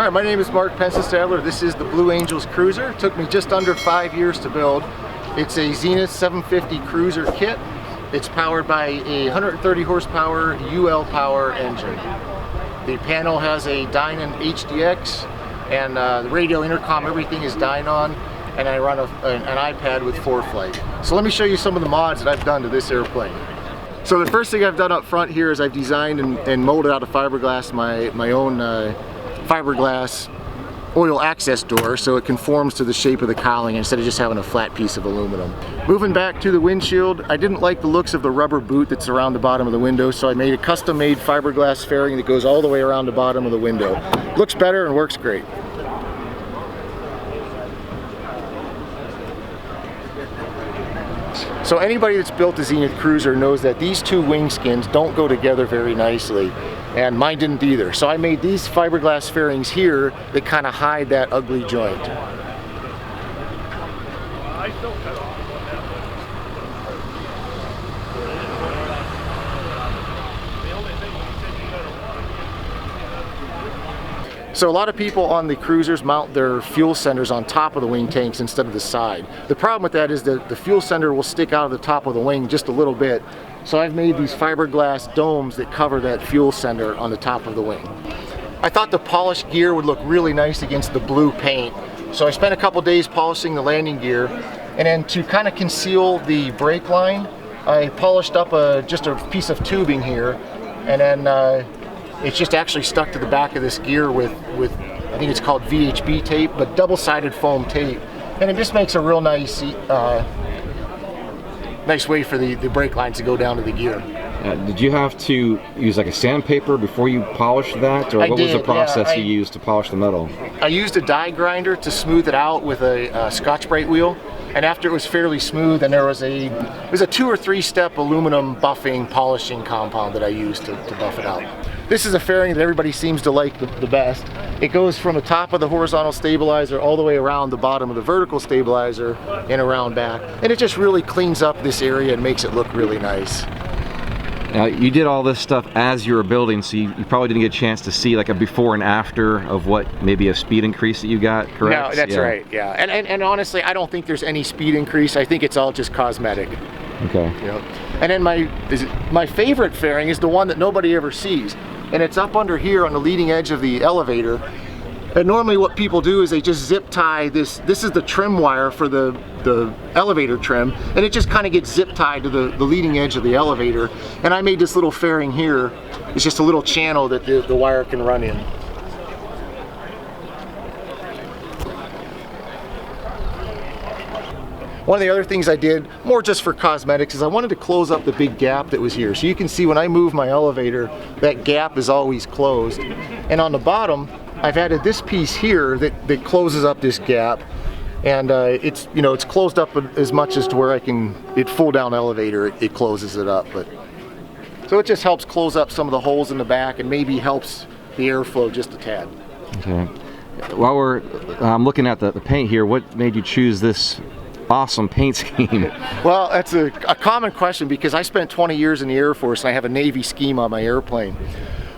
All right, my name is Mark Pensenstadler. This is the Blue Angels Cruzer. It took me just under 5 years to build. It's a ZENITH 750 Cruzer kit. It's powered by a 130 horsepower UL power engine. The panel has a Dynon HDX, and the radio, intercom, everything is Dynon, and I run an iPad with ForeFlight. So let me show you some of the mods that I've done to this airplane. So the first thing I've done up front here is I've designed and molded out of fiberglass my own fiberglass oil access door, so it conforms to the shape of the cowling instead of just having a flat piece of aluminum. Moving back to the windshield, I didn't like the looks of the rubber boot that's around the bottom of the window, so I made a custom-made fiberglass fairing that goes all the way around the bottom of the window. Looks better and works great. So anybody that's built a ZENITH Cruzer knows that these two wing skins don't go together very nicely, and mine didn't either. So I made these fiberglass fairings here that kind of hide that ugly joint. So a lot of people on the Cruzers mount their fuel senders on top of the wing tanks instead of the side. The problem with that is that the fuel sender will stick out of the top of the wing just a little bit. So I've made these fiberglass domes that cover that fuel sender on the top of the wing. I thought the polished gear would look really nice against the blue paint. So I spent a couple days polishing the landing gear, and then to kind of conceal the brake line, I polished up just a piece of tubing here, and then it's just actually stuck to the back of this gear with I think it's called VHB tape, but double-sided foam tape, and it just makes a real nice nice way for the brake lines to go down to the gear. Did you have to use like a sandpaper before you polished that, or what was the process you used to polish the metal? I used a die grinder to smooth it out with a Scotch-Brite wheel, and after it was fairly smooth, then there was a 2 or 3 step aluminum buffing polishing compound that I used to buff it out. This is a fairing that everybody seems to like the best. It goes from the top of the horizontal stabilizer all the way around the bottom of the vertical stabilizer and around back. And it just really cleans up this area and makes it look really nice. Now, you did all this stuff as you were building, so you probably didn't get a chance to see like a before and after of what maybe a speed increase that you got, correct? No, that's right, yeah. And honestly, I don't think there's any speed increase. I think it's all just cosmetic. Okay. You know? And then my favorite fairing is the one that nobody ever sees. And it's up under here on the leading edge of the elevator. And normally what people do is they just zip tie this is the trim wire for the elevator trim, and it just kind of gets zip tied to the leading edge of the elevator. And I made this little fairing here. It's just a little channel that the wire can run in. One of the other things I did, more just for cosmetics, is I wanted to close up the big gap that was here. So you can see when I move my elevator, that gap is always closed. And on the bottom, I've added this piece here that closes up this gap. And it's closed up as much as to where it full down elevator, it closes it up. So it just helps close up some of the holes in the back and maybe helps the airflow just a tad. Okay. While we're looking at the paint here, what made you choose this awesome paint scheme? Well, that's a common question because I spent 20 years in the Air Force and I have a Navy scheme on my airplane.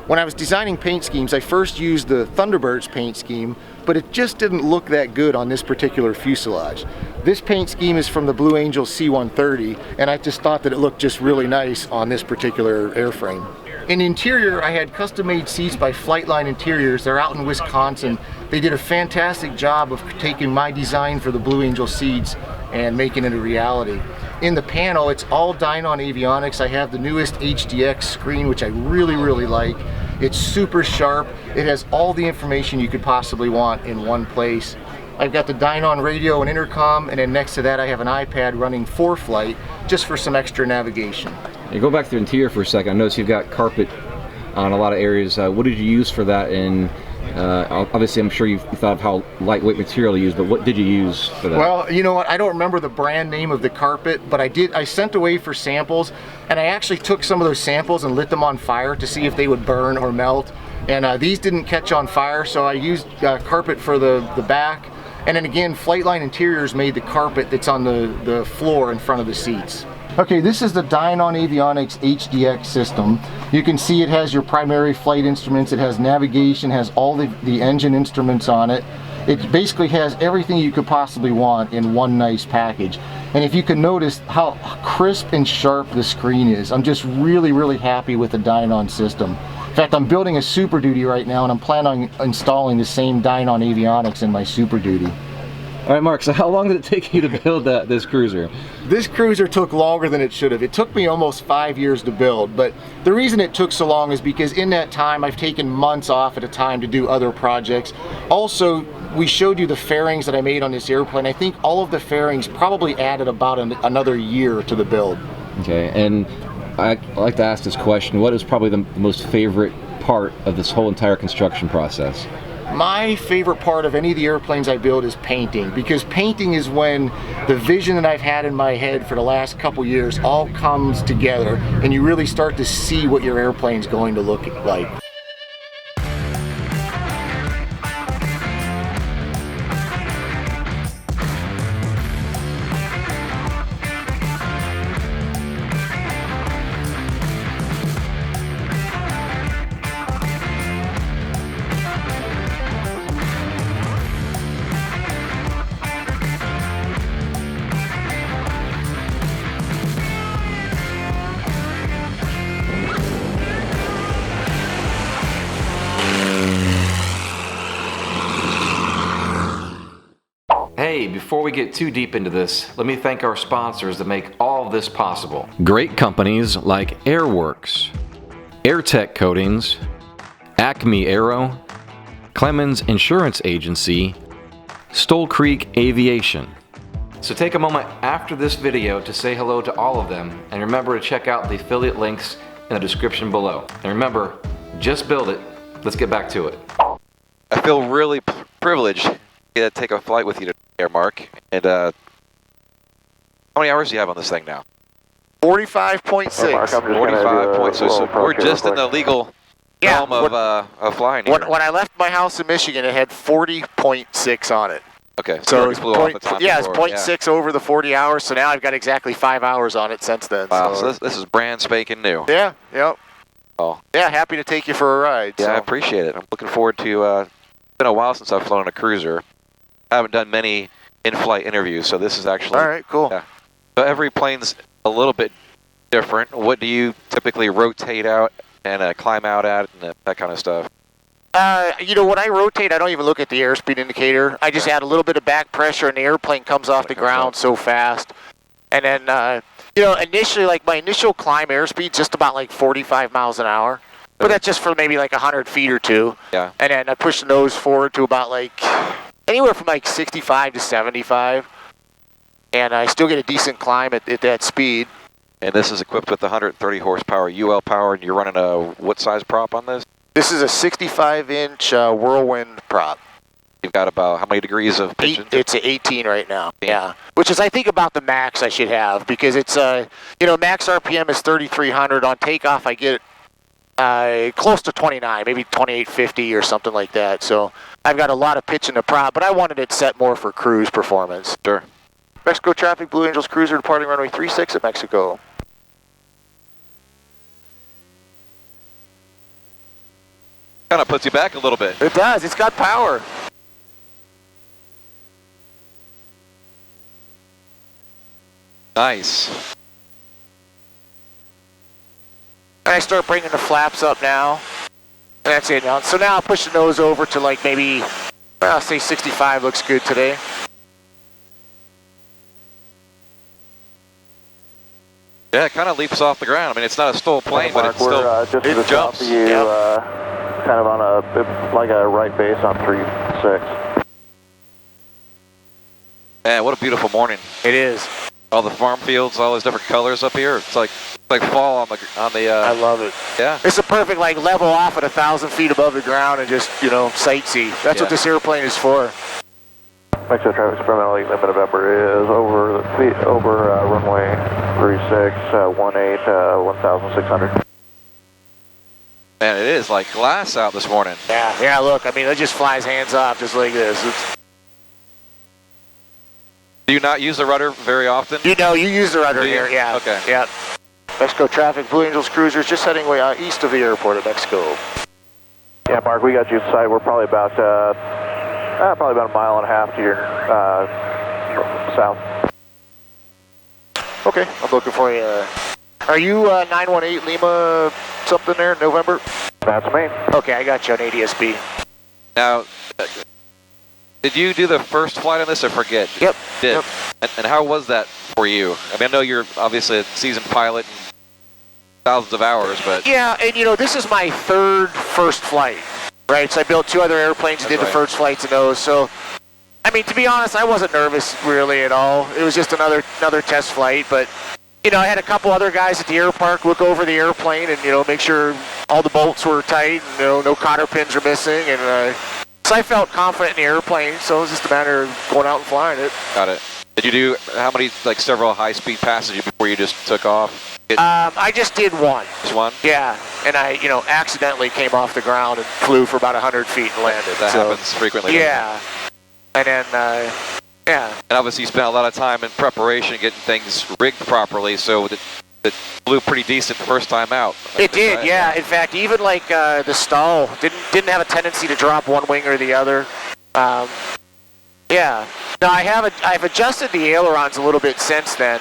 When I was designing paint schemes, I first used the Thunderbirds paint scheme, but it just didn't look that good on this particular fuselage. This paint scheme is from the Blue Angels C130, and I just thought that it looked just really nice on this particular airframe. In the interior, I had custom-made seats by Flightline Interiors. They're out in Wisconsin. They did a fantastic job of taking my design for the Blue Angel seats and making it a reality. In the panel, it's all Dynon Avionics. I have the newest HDX screen, which I really, really like. It's super sharp. It has all the information you could possibly want in one place. I've got the Dynon radio and intercom, and then next to that I have an iPad running ForeFlight just for some extra navigation. You go back to the interior for a second. I noticed you've got carpet on a lot of areas. What did you use for that? And obviously I'm sure you thought of how lightweight material to use, but what did you use for that? Well, you know what, I don't remember the brand name of the carpet, but I sent away for samples, and I actually took some of those samples and lit them on fire to see if they would burn or melt. And these didn't catch on fire, so I used carpet for the back. And then again, Flightline Interiors made the carpet that's on the floor in front of the seats. Okay, this is the Dynon Avionics HDX system. You can see it has your primary flight instruments, it has navigation, has all the engine instruments on it. It basically has everything you could possibly want in one nice package. And if you can notice how crisp and sharp the screen is, I'm just really, really happy with the Dynon system. In fact, I'm building a Super Duty right now, and I'm planning on installing the same Dynon Avionics in my Super Duty. All right, Mark, so how long did it take you to build this Cruzer? This Cruzer took longer than it should have. It took me almost 5 years to build, but the reason it took so long is because in that time I've taken months off at a time to do other projects. Also, we showed you the fairings that I made on this airplane. I think all of the fairings probably added about another year to the build. Okay, and I like to ask this question, what is probably the most favorite part of this whole entire construction process? My favorite part of any of the airplanes I build is painting, because painting is when the vision that I've had in my head for the last couple years all comes together and you really start to see what your airplane's going to look like. Hey, before we get too deep into this, let me thank our sponsors that make all of this possible. Great companies like Airworx, Airtech Coatings, ACME AERO, Clemens Insurance Agency, STOL Aviation. So take a moment after this video to say hello to all of them, and remember to check out the affiliate links in the description below. And remember, just build it. Let's get back to it. I feel really privileged to take a flight with you today, Mark. And how many hours do you have on this thing now? 45.6. Mark, 45.6. So we're just in the legal realm of flying here. When I left my house in Michigan, it had 40.6 on it. Okay, so it's point, it's 0.6 over the 40 hours, so now I've got exactly 5 hours on it since then. Wow, so this is brand spanking new. Yeah, yep. Oh. Yeah, happy to take you for a ride. Yeah, so. I appreciate it. I'm looking forward to, it's been a while since I've flown a Cruzer. I haven't done many in-flight interviews, so this is actually... All right, cool. Yeah. So every plane's a little bit different. What do you typically rotate out and climb out at and that kind of stuff? You know, when I rotate, I don't even look at the airspeed indicator. I just add a little bit of back pressure and the airplane comes off the ground so fast. And then, you know, initially, like my initial climb airspeed just about like 45 miles an hour. But that's just for maybe like 100 feet or two. Yeah. And then I push the nose forward to about like anywhere from like 65 to 75. And I still get a decent climb at that speed. And this is equipped with 130 horsepower UL power, and you're running a what size prop on this? This is a 65-inch Whirlwind prop. You've got about how many degrees of pitch? It's at 18 right now. Yeah, which is I think about the max I should have, because it's you know, max RPM is 3,300. On takeoff I get close to 29, maybe 2850 or something like that. So I've got a lot of pitch in the prop, but I wanted it set more for cruise performance. Sure. Mexico traffic, Blue Angels Cruzer departing runway 36 at Mexico. Kind of puts you back a little bit. It does. It's got power. Nice. And I start bringing the flaps up now. And that's it now. So now I'll push the nose over to like maybe, I'll say 65 looks good today. Yeah, it kind of leaps off the ground. I mean, it's not a STOL plane, but it's still, just it jumps. You, kind of on like a right base on 3-6. Man, what a beautiful morning. It is. All the farm fields, all those different colors up here. It's like fall on the. I love it. Yeah. It's a perfect like level off at 1,000 feet above the ground and just, you know, sightsee. That's what this airplane is for. Mexico traffic experimental limit November is over runway 36, 18, 1,600. Man, it is like glass out this morning. Yeah, look, I mean, it just flies hands off just like this. Do you not use the rudder very often? You know, you use the rudder here, yeah. Okay. Yeah. Mexico traffic, Blue Angels Cruisers just heading way out east of the airport at Mexico. Yeah, Mark, we got you in sight. We're probably about a mile and a half to your south. Okay, I'm looking for you. Are you 918 Lima something there, November? That's me. Okay, I got you on ADSB. Now, did you do the first flight on this or forget? Yep. Did. Yep. And how was that for you? I mean, I know you're obviously a seasoned pilot and thousands of hours, but... Yeah, and you know, this is my first flight, right? So I built 2 other airplanes and did the first flights of those, so... I mean, to be honest, I wasn't nervous really at all. It was just another test flight, but... You know, I had a couple other guys at the air park look over the airplane and, you know, make sure all the bolts were tight and, you know, no cotter pins were missing, and... So I felt confident in the airplane, so it was just a matter of going out and flying it. Got it. Did you do, how many, like several high-speed passes before you just took off? I just did one. Just one? Yeah, and I, you know, accidentally came off the ground and flew for about 100 feet and landed. That happens frequently. Yeah, and then, yeah. And obviously you spent a lot of time in preparation getting things rigged properly, so it flew pretty decent the first time out. It did, right? Yeah. In fact, even like the STOL didn't have a tendency to drop one wing or the other. Yeah. Now I've adjusted the ailerons a little bit since then,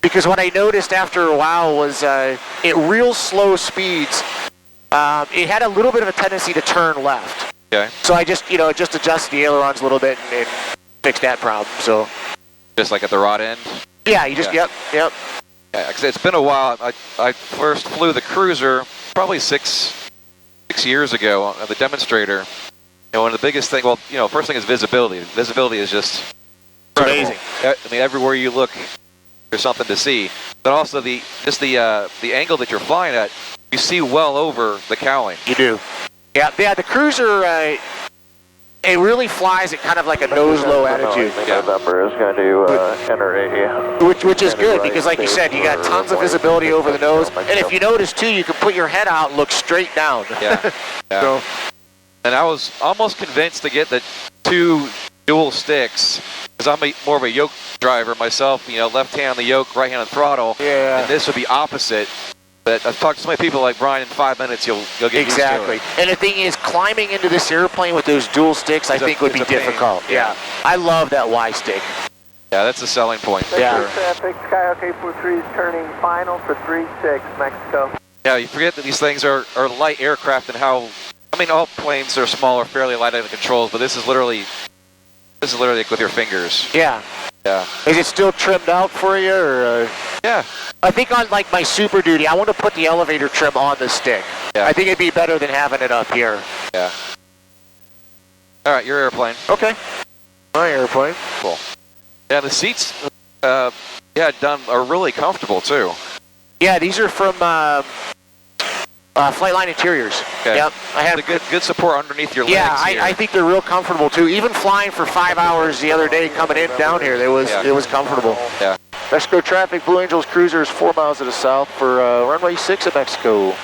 because what I noticed after a while was at real slow speeds, it had a little bit of a tendency to turn left. Okay. So I just, you know, just adjusted the ailerons a little bit and fixed that problem. So. Just like at the rod end. Yeah. You just. Yep. Yeah, it's been a while. I first flew the Cruzer probably six years ago on the demonstrator. And one of the biggest things, well, you know, first thing is visibility. Visibility is just amazing. I mean, everywhere you look, there's something to see. But also the angle that you're flying at, you see well over the cowling. You do. Yeah. The Cruzer. It really flies at kind of like a nose-low attitude. November is going to enter a... Which is good, because like you said, you got tons of visibility over the nose, and if you notice too, you can put your head out and look straight down. Yeah. Yeah. So, and I was almost convinced to get the 2 dual sticks, because I'm more of a yoke driver myself, you know, left hand on the yoke, right hand on the throttle. Yeah. And this would be opposite. But I've talked to so many people like Brian, in 5 minutes you'll get exactly. used to it. And the thing is, climbing into this airplane with those dual sticks, I think would be difficult. Yeah. I love that Y stick. Yeah, that's a selling point. Yeah. Sure. Traffic, Sky OK 43 is turning final for 36, Mexico. Yeah, you forget that these things are light aircraft and how, I mean, all planes are small or fairly light on the controls, but this is literally like with your fingers. Yeah. Yeah. Is it still trimmed out for you, or? Yeah. I think on like my Super Duty, I want to put the elevator trim on the stick. Yeah. I think it'd be better than having it up here. Yeah. All right, your airplane. Okay. My airplane. Cool. Yeah, the seats, are really comfortable too. Yeah, these are from Flightline Interiors. Okay. Yep. I had a good support underneath your legs. Yeah, I think they're real comfortable too. Even flying for 5 hours the other day coming in down here, it was comfortable. Yeah. Mexico traffic, Blue Angels Cruzer is 4 miles to the south for runway 6 at Mexico.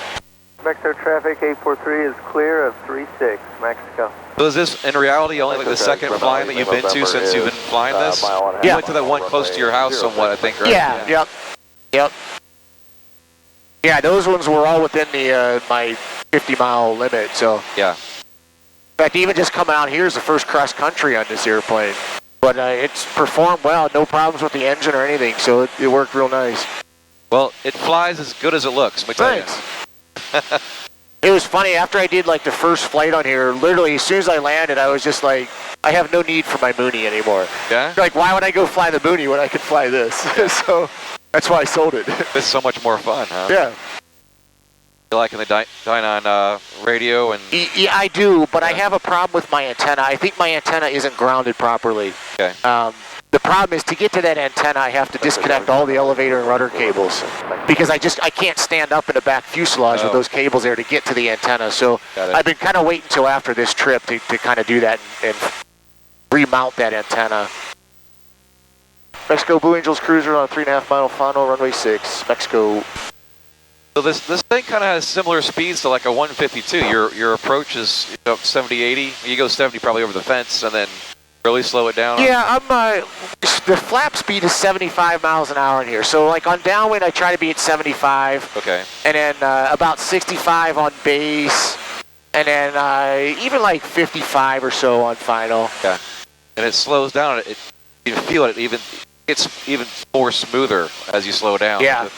Mexico traffic 843 is clear of 36, Mexico. So is this in reality only like the second flying that you've been to since you've been flying this? You went to that one close to your house somewhat, I think, right? Yeah. Yep. Yeah, those ones were all within the my 50-mile limit. So. Yeah. In fact, even just coming out here is the first cross country on this airplane. But it's performed well, no problems with the engine or anything, so it worked real nice. Well, it flies as good as it looks, let me tell you. It was funny, after I did like the first flight on here, literally as soon as I landed, I was just like, I have no need for my Mooney anymore. Yeah? Like, why would I go fly the Mooney when I could fly this? Yeah. So that's why I sold it. It's so much more fun, huh? Yeah. You liking the Dynon radio? And yeah, I do, but I have a problem with my antenna. I think my antenna isn't grounded properly. Okay. The problem is, to get to that antenna, I have to disconnect all the elevator and rudder cables, because I can't stand up in the back fuselage with those cables there to get to the antenna. So I've been kind of waiting until after this trip to kind of do that and remount that antenna. Mexico Blue Angels Cruzer on a 3.5 mile final, runway 6, Mexico. So this thing kind of has similar speeds to like a 152. Your approach is 70, 80. You go 70 probably over the fence, and then Really slow it down? Yeah, the flap speed is 75 miles an hour in here. So like on downwind, I try to be at 75. Okay. And then about 65 on base. And then even like 55 or so on final. Okay. And it slows down. You feel it it's even more smoother as you slow down. Yeah.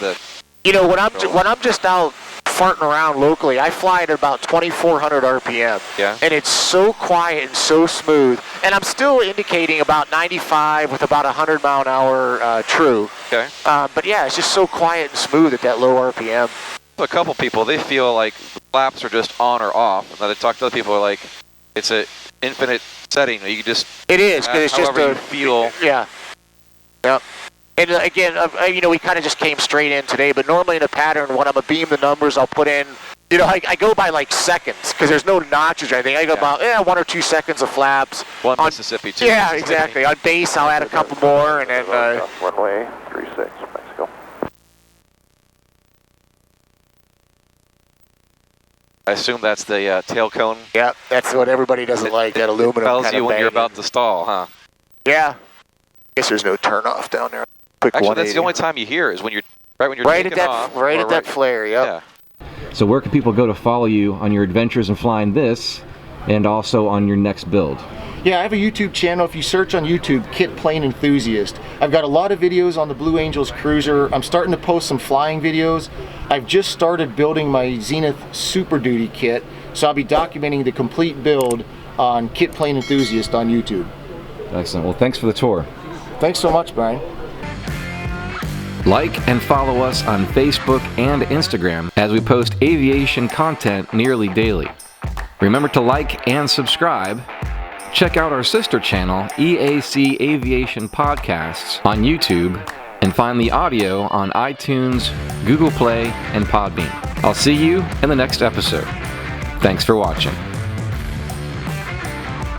You know, when I'm just out farting around locally, I fly at about 2,400 RPM. Yeah. And it's so quiet and so smooth. And I'm still indicating about 95 with about 100 mile an hour true. Okay. But yeah, it's just so quiet and smooth at that low RPM. A couple people, they feel like the flaps are just on or off. And then I talk to other people who are like, it's an infinite setting. You can just... It is, because it's just you feel... Yeah. Yep. And again, you know, we kind of just came straight in today, but normally in a pattern, when I'm a beam the numbers, I'll put in, you know, I go by like seconds, because there's no notches or anything. I go about 1 or 2 seconds of flaps. One Mississippi, 2 Yeah, Mississippi. exactly. On base, I'll add a couple more, and then... runway 36, Mexico. I assume that's the tail cone. Yeah, that's what everybody doesn't like, that aluminum tells kind you of when you're banging. about to stall, huh? Yeah. Guess there's no turn off down there. Quick Actually, 180. that's the only time you hear is when you're taking off. Right at that flare, yep. Yeah. So where can people go to follow you on your adventures in flying this, and also on your next build? Yeah, I have a YouTube channel. If you search on YouTube, Kit Plane Enthusiast. I've got a lot of videos on the Blue Angels Cruzer. I'm starting to post some flying videos. I've just started building my ZENITH Super Duty kit, so I'll be documenting the complete build on Kit Plane Enthusiast on YouTube. Excellent. Well, thanks for the tour. Thanks so much, Brian. Like and follow us on Facebook and Instagram as we post aviation content nearly daily. Remember to like and subscribe. Check out our sister channel, EAC Aviation Podcasts, on YouTube, and find the audio on iTunes, Google Play, and Podbean. I'll see you in the next episode. Thanks for watching.